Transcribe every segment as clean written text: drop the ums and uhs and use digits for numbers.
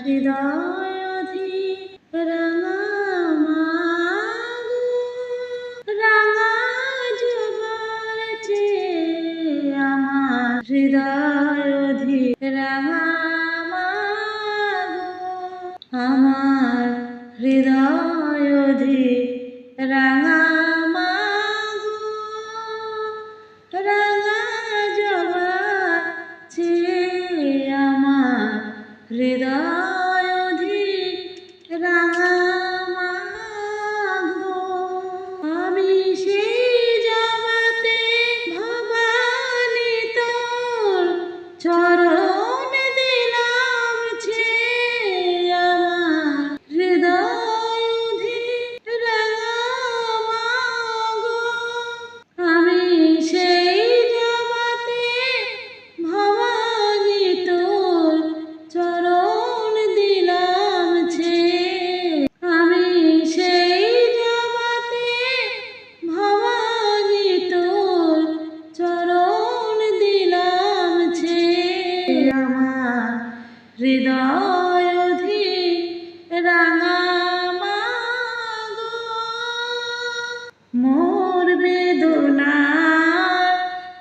হৃদয় অধিক রাঙা মাগো, রাঙা জবার চেয়ে আমার হৃদয় অধিক রাঙা মাগো, আমার হৃদয় অধিক রাঙা মাগো, রাঙা জবার চেয়ে আমার হৃদয় অধিক রাঙা মাগো। আমি সেই জবাতে ভবানী তোর চরণ দিলাম ছেয়ে আমার হৃদয় অধিক রাঙা মাগো। আমি সেই জবাতে ভবানী তোর চরণ দিলাম ছেয়ে, আমি সেই জবাতে ভবানী তোর চরণ দিলাম ছেয়ে আমার হৃদয় অধিক রাঙা মাগো। মোর বেদনা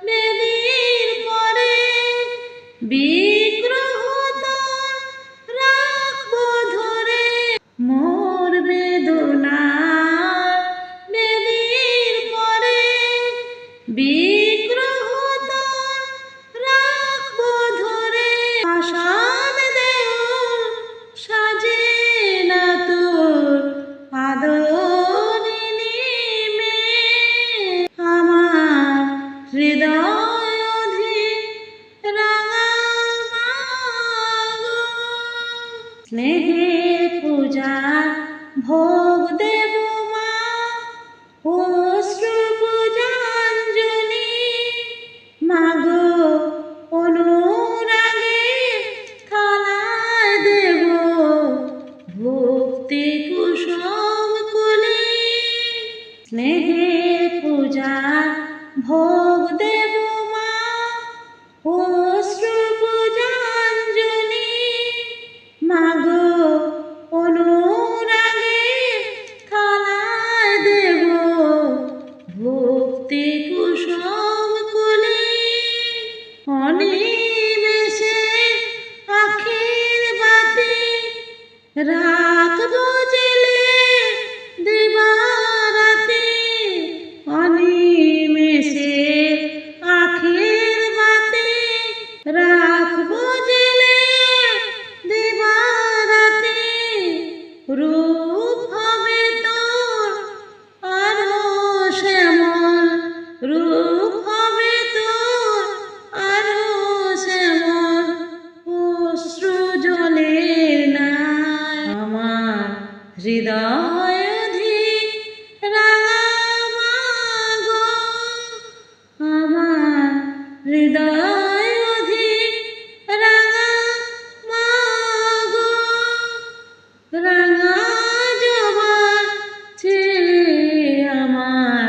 বেদির পরে বিগ্রহ তোর রাখবো ধরে, মোর বেদনা বেদির পরে বিগ্রহ তোর রাখবো ধরে। পাষাণ দেহ সাজে না তোর আদরিণী মেয়ে, আমার হৃদয় অধিক রাঙা মাগো। স্নেহের পূজার ভোগ দেব মা, অশ্রু পূজাঞ্জলি মাগো, অনুরাগে থালায় দেব ভক্তি কুসুম কলি। স্নেহের পূজার ভোগ দেব মা, অশ্রু পূজাঞ্জলি মাগো, অনুরাগে থালায় দেব ভক্তি কুসুম কলি। অনিমেষে আখির বাতি রাখবো জেলে দিবারাতি, অনিমেষে আখির বাতি রাখবো জেলে দিবারাতি। রূপ হবে তোর আরো শ্যামল, রূপ হবে তোর আরো শ্যামল, অশ্রু জলে না আমার হৃদয় অধিক রাঙা মাগো, আমার হৃদয় অধিক রাঙা মাগো, রাঙা জবার চেয়ে আমার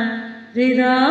হৃদয়